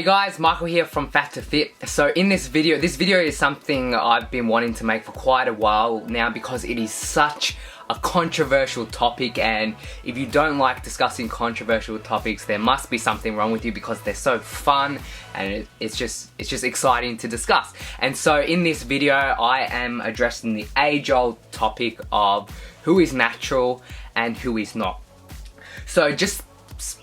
Hey guys, Michael here from Fat to Fit. So in this video is something I've been wanting to make for quite a while now because it is such a controversial topic, and if you don't like discussing controversial topics, there must be something wrong with you because they're so fun and it's just exciting to discuss. And so in this video I am addressing the age-old topic of who is natural and who is not. So just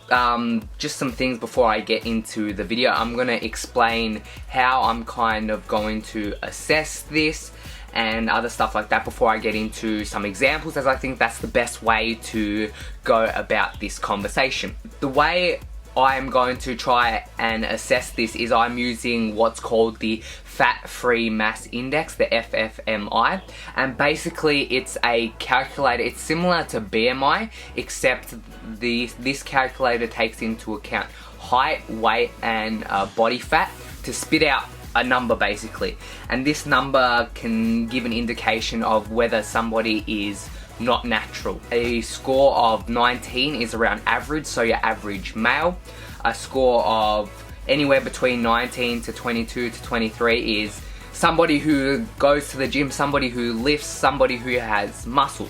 some things before I get into the video. I'm going to explain how I'm kind of going to assess this and other stuff like that before I get into some examples, as I think that's the best way to go about this conversation. The way I'm going to try and assess this is I'm using what's called the Fat-Free Mass Index, the FFMI, and basically it's a calculator. It's similar to BMI, except this calculator takes into account height, weight and body fat to spit out a number basically, and this number can give an indication of whether somebody is not natural. A score of 19 is around average, so your average male. A score of anywhere between 19 to 22 to 23 is somebody who goes to the gym, somebody who lifts, somebody who has muscle.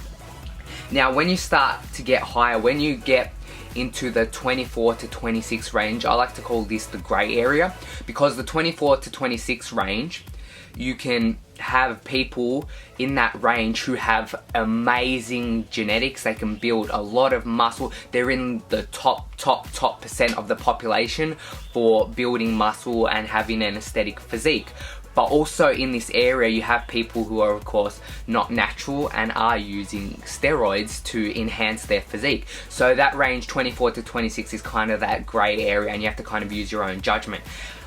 Now when you start to get higher, when you get into the 24 to 26 range, I like to call this the grey area, because the 24 to 26 range, you can have people in that range who have amazing genetics. They can build a lot of muscle. They're in the top percent of the population for building muscle and having an aesthetic physique. But also in this area you have people who are of course not natural and are using steroids to enhance their physique. So that range 24 to 26 is kind of that grey area, and you have to kind of use your own judgment.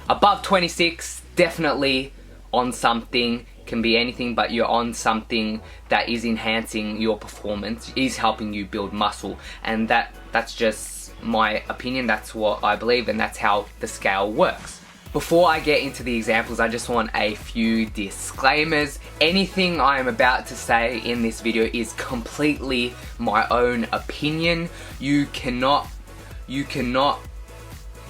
Above 26, definitely on something, can be anything, but you're on something that is enhancing your performance, is helping you build muscle, and that's just my opinion. That's what I believe, and that's how the scale works. Before I get into the examples, I just want a few disclaimers. Anything I am about to say in this video is completely my own opinion. You cannot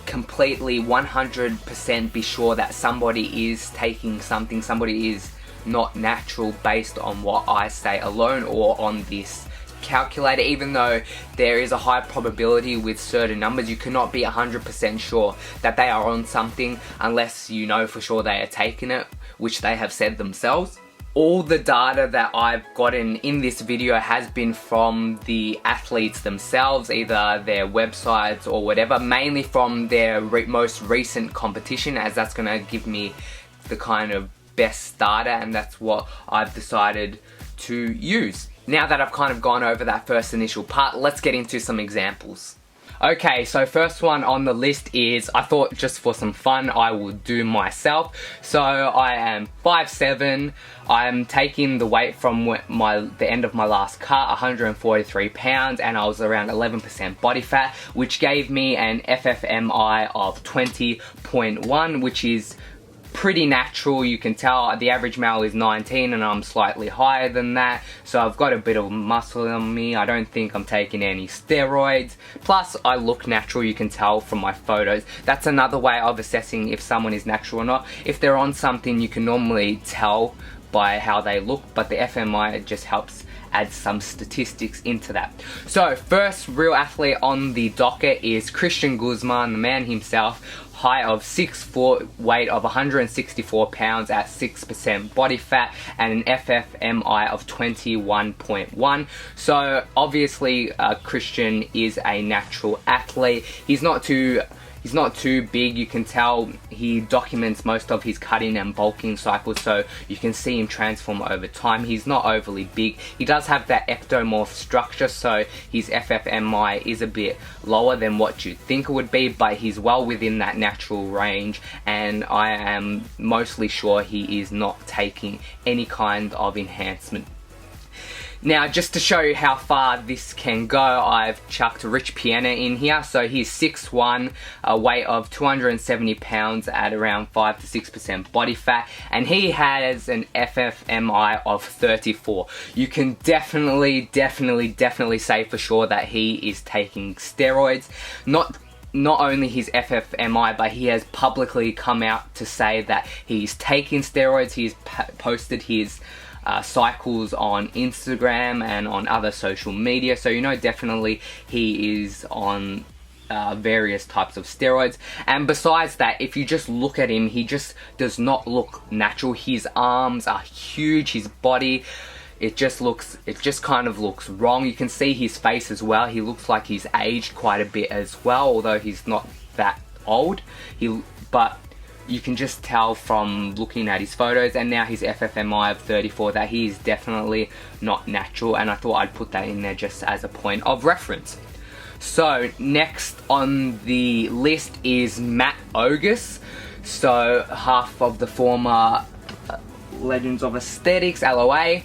completely 100% be sure that somebody is taking something, somebody is not natural based on what I say alone or on this calculator. Even though there is a high probability with certain numbers, you cannot be 100% sure that they are on something unless you know for sure they are taking it, which they have said themselves. All the data that I've gotten in this video has been from the athletes themselves, either their websites or whatever, mainly from their most recent competition, as that's going to give me the kind of best data, and that's what I've decided to use. Now that I've kind of gone over that first initial part, let's get into some examples. Okay, so first one on the list is, I thought just for some fun I would do myself. So I am 5'7", I'm taking the weight from the end of my last cut, 143 pounds, and I was around 11% body fat, which gave me an FFMI of 20.1, which is pretty natural. You can tell the average male is 19 and I'm slightly higher than that, so I've got a bit of muscle on me. I don't think I'm taking any steroids, plus I look natural. You can tell from my photos. That's another way of assessing if someone is natural or not. If they're on something, you can normally tell by how they look, but the FMI just helps add some statistics into that. So first real athlete on the docket is Christian Guzman, the man himself. Height of 6 foot, weight of 164 pounds at 6% body fat, and an FFMI of 21.1. So obviously Christian is a natural athlete. He's not too big. You can tell he documents most of his cutting and bulking cycles, so you can see him transform over time. He's not overly big. He does have that ectomorph structure, so his FFMI is a bit lower than what you'd think it would be, but he's well within that natural range, and I am mostly sure he is not taking any kind of enhancement. Now, just to show you how far this can go, I've chucked Rich Piana in here. So he's 6'1", a weight of 270 pounds at around 5 to 6% body fat, and he has an FFMI of 34. You can definitely say for sure that he is taking steroids. not only his FFMI, but he has publicly come out to say that he's taking steroids. He's posted his cycles on Instagram and on other social media, so you know definitely he is on various types of steroids. And besides that, if you just look at him, he just does not look natural. His arms are huge, his body, it just kind of looks wrong. You can see his face as well. He looks like he's aged quite a bit as well, although he's not that old. But you can just tell from looking at his photos and now his FFMI of 34 that he is definitely not natural, and I thought I'd put that in there just as a point of reference. So next on the list is Matt Ogus, so half of the former Legends of Aesthetics, LOA.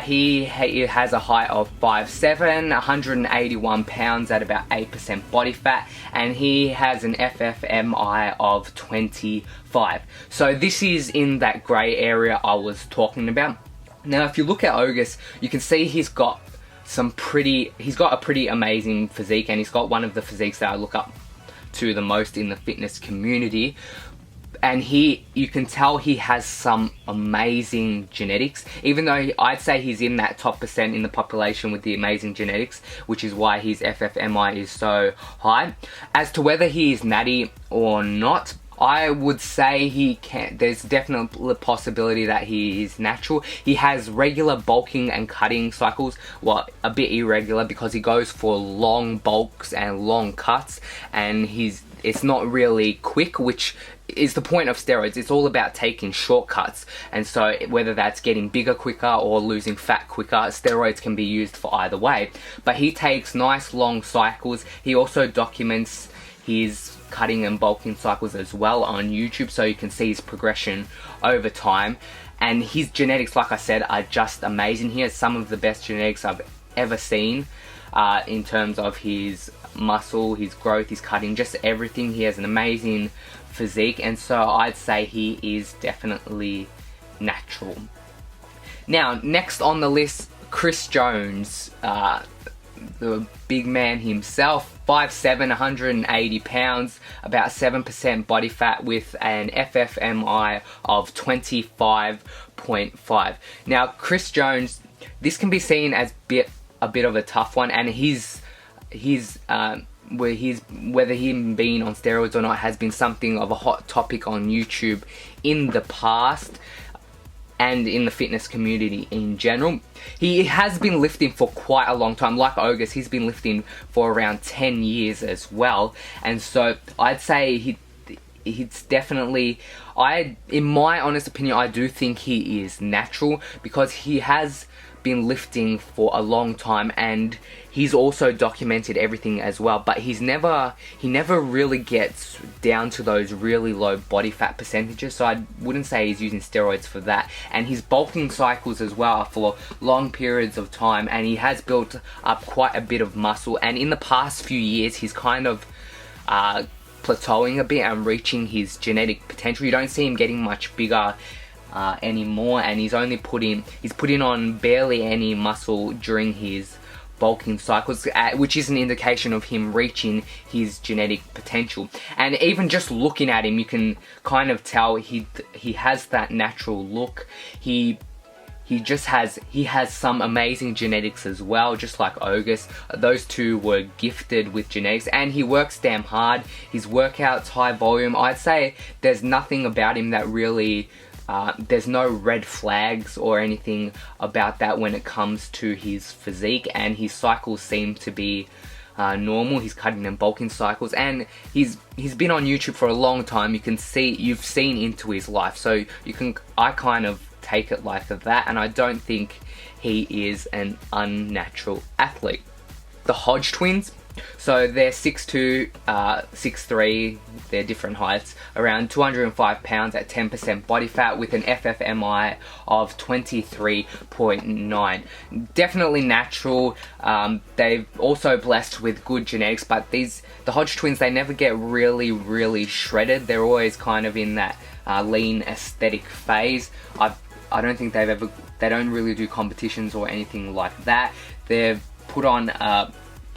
He has a height of 5'7", 181 pounds at about 8% body fat, and he has an FFMI of 25. So this is in that grey area I was talking about. Now if you look at Ogus, you can see he's got a pretty amazing physique, and he's got one of the physiques that I look up to the most in the fitness community. And you can tell he has some amazing genetics, even though I'd say he's in that top percent in the population with the amazing genetics, which is why his FFMI is so high. As to whether he is natty or not, I would say there's definitely a possibility that he is natural. He has regular bulking and cutting cycles, well, a bit irregular because he goes for long bulks and long cuts, and it's not really quick, which is the point of steroids. It's all about taking shortcuts, and so whether that's getting bigger quicker or losing fat quicker, steroids can be used for either way. But he takes nice long cycles. He also documents his cutting and bulking cycles as well on YouTube, so you can see his progression over time. And his genetics, like I said, are just amazing. He has some of the best genetics I've ever seen in terms of his muscle, his growth, his cutting, just everything. He has an amazing physique, and so I'd say he is definitely natural. Now next on the list, Chris Jones, the big man himself, 5'7", 180 pounds, about 7% body fat with an FFMI of 25.5. Now Chris Jones, this can be seen as a bit of a tough one, and whether him being on steroids or not has been something of a hot topic on YouTube in the past and in the fitness community in general. He has been lifting for quite a long time. Like Ogus, he's been lifting for around 10 years as well, and so I'd say he's definitely, in my honest opinion, I do think he is natural, because he has been lifting for a long time and he's also documented everything as well, but he never really gets down to those really low body fat percentages, so I wouldn't say he's using steroids for that. And his bulking cycles as well are for long periods of time, and he has built up quite a bit of muscle, and in the past few years he's kind of plateauing a bit and reaching his genetic potential. You don't see him getting much bigger anymore, and he's putting on barely any muscle during his bulking cycles, which is an indication of him reaching his genetic potential. And even just looking at him, you can kind of tell he has that natural look. He has some amazing genetics as well, just like Ogus. Those two were gifted with genetics, and he works damn hard. His workouts, high volume. I'd say there's nothing about him that really there's no red flags or anything about that when it comes to his physique, and his cycles seem to be normal. He's cutting and bulking cycles, and he's been on YouTube for a long time. You've seen into his life, so I kind of take it like that, and I don't think he is an unnatural athlete. The Hodgetwins, so they're 6'2", 6'3", they're different heights, around 205 pounds at 10% body fat with an FFMI of 23.9. Definitely natural. They're also blessed with good genetics, but the Hodgetwins, they never get really shredded. They're always kind of in that lean aesthetic phase. I don't think they don't really do competitions or anything like that. They've put on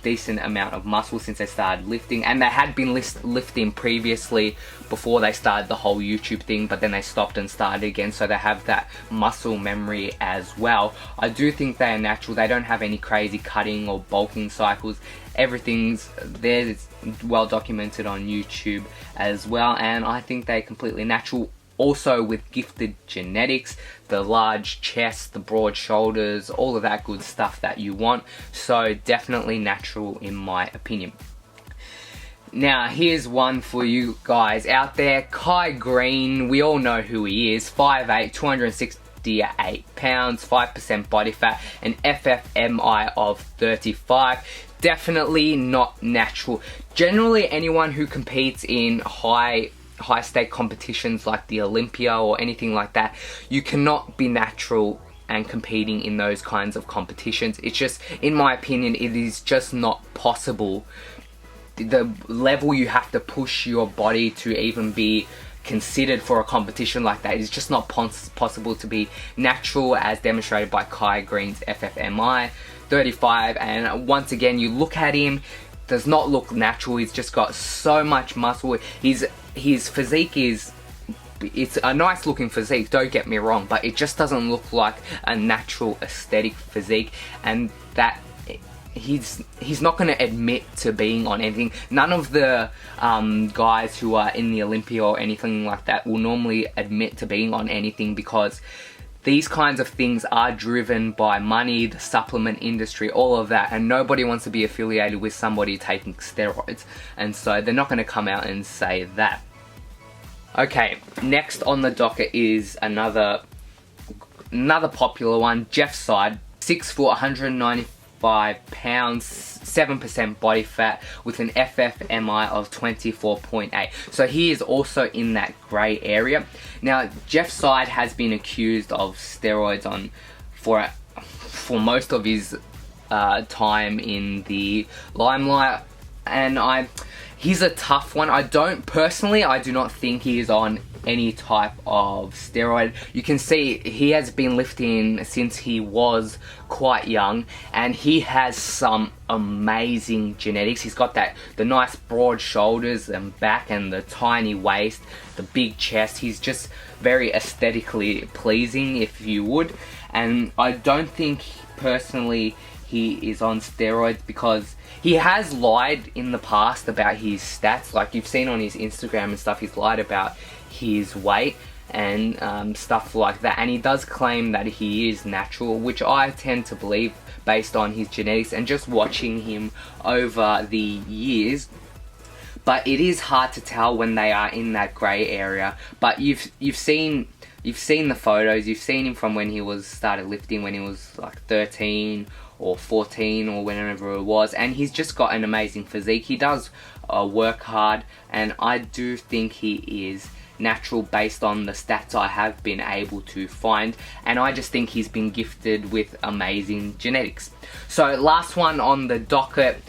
decent amount of muscle since they started lifting, and they had been lifting previously before they started the whole YouTube thing, but then they stopped and started again, so they have that muscle memory as well. I do think they are natural. They don't have any crazy cutting or bulking cycles. Everything's there, it's well documented on YouTube as well, and I think they're completely natural. Also with gifted genetics, the large chest, the broad shoulders, all of that good stuff that you want. So definitely natural in my opinion. Now here's one for you guys out there. Greene, we all know who he is. 5'8", 268 pounds, 5% body fat, and FFMI of 35. Definitely not natural. Generally anyone who competes in high stake competitions like the Olympia or anything like that, you cannot be natural and competing in those kinds of competitions. It's just, in my opinion, it is just not possible. The level you have to push your body to even be considered for a competition like that is just not possible to be natural, as demonstrated by Greene's FFMI 35. And once again, you look at him, does not look natural. He's just got so much muscle. His physique is, it's a nice looking physique, don't get me wrong, but it just doesn't look like a natural aesthetic physique, and that he's not going to admit to being on anything. None of the guys who are in the Olympia or anything like that will normally admit to being on anything, because these kinds of things are driven by money, the supplement industry, all of that, and nobody wants to be affiliated with somebody taking steroids, and so they're not going to come out and say that. Okay, next on the docket is another popular one, Seid, 6 foot, 195 pounds, 7% body fat, with an FFMI of 24.8. So he is also in that grey area. Now, Seid has been accused of steroids for most of his time in the limelight, and he's a tough one. I do not think he is on any type of steroid. You can see he has been lifting since he was quite young, and he has some amazing genetics. He's got the nice broad shoulders and back, and the tiny waist, the big chest. He's just very aesthetically pleasing, if you would, and I don't think personally he is on steroids, because he has lied in the past about his stats. Like you've seen on his Instagram and stuff, he's lied about his weight and stuff like that, and he does claim that he is natural, which I tend to believe based on his genetics and just watching him over the years. But it is hard to tell when they are in that grey area. But you've seen the photos, you've seen him from when he started lifting, when he was like 13 or 14 or whenever it was, and he's just got an amazing physique. He does work hard, and I do think he is natural based on the stats I have been able to find, and I just think he's been gifted with amazing genetics. So last one on the docket,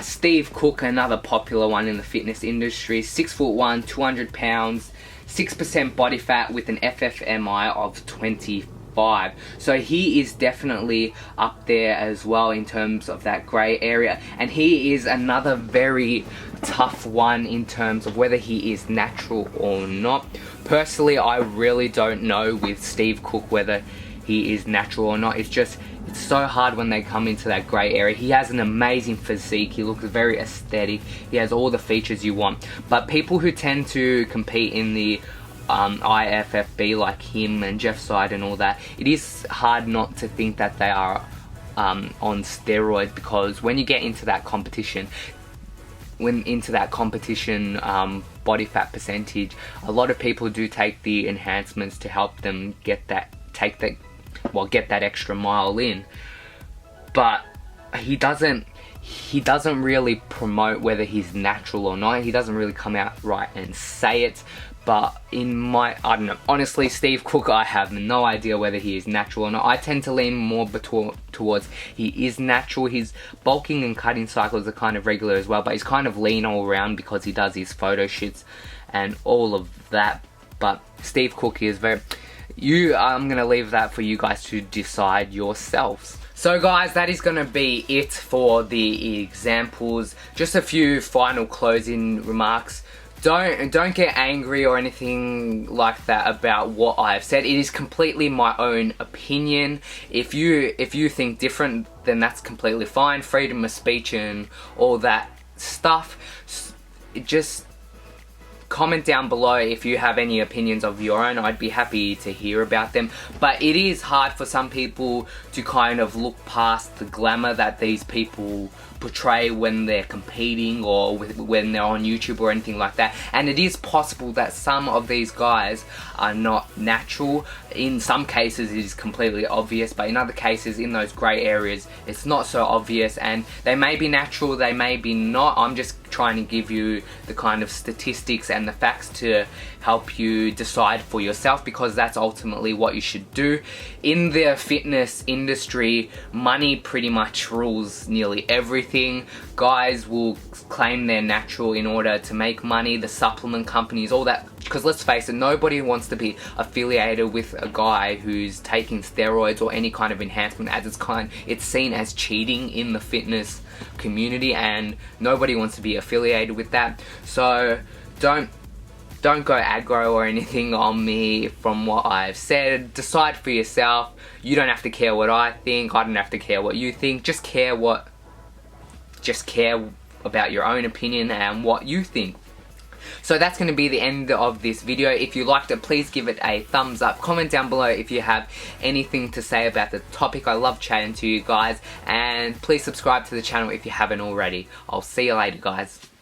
Steve Cook, another popular one in the fitness industry, 6'1", 200 pounds, 6% body fat, with an FFMI of 25. So he is definitely up there as well in terms of that grey area, and he is another very tough one in terms of whether he is natural or not. Personally, I really don't know with Steve Cook whether he is natural or not. It's so hard when they come into that grey area. He has an amazing physique, he looks very aesthetic, he has all the features you want, but people who tend to compete in the IFFB like him and Seid and all that, it is hard not to think that they are on steroids, because when you get into that competition, body fat percentage, a lot of people do take the enhancements to help them get that extra mile in, but he doesn't really promote whether he's natural or not. He doesn't really come out right and say it. But I don't know, honestly, Steve Cook, I have no idea whether he is natural or not. I tend to lean more towards he is natural. His bulking and cutting cycles are kind of regular as well, but he's kind of lean all around because he does his photo shoots and all of that. But Steve Cook is I'm going to leave that for you guys to decide yourselves. So guys, that is going to be it for the examples. Just a few final closing remarks. Don't get angry or anything like that about what I've said. It is completely my own opinion. If you think different, then that's completely fine. Freedom of speech and all that stuff. Just comment down below if you have any opinions of your own. I'd be happy to hear about them. But it is hard for some people to kind of look past the glamour that these people portray when they're competing or when they're on YouTube or anything like that. And it is possible that some of these guys are not natural. In some cases it is completely obvious, but in other cases, in those grey areas, it's not so obvious, and they may be natural, they may be not. I'm just trying to give you the kind of statistics and the facts to help you decide for yourself, because that's ultimately what you should do. In the fitness industry, money pretty much rules nearly everything. Guys will claim they're natural in order to make money, the supplement companies, all that, because let's face it, nobody wants to be affiliated with a guy who's taking steroids or any kind of enhancement, as it's seen as cheating in the fitness community, and nobody wants to be affiliated with that. So don't go aggro or anything on me from what I've said. Decide for yourself. You don't have to care what I think. I don't have to care what you think. Just care about your own opinion and what you think. So that's going to be the end of this video. If you liked it, please give it a thumbs up. Comment down below if you have anything to say about the topic. I love chatting to you guys. And please subscribe to the channel if you haven't already. I'll see you later, guys.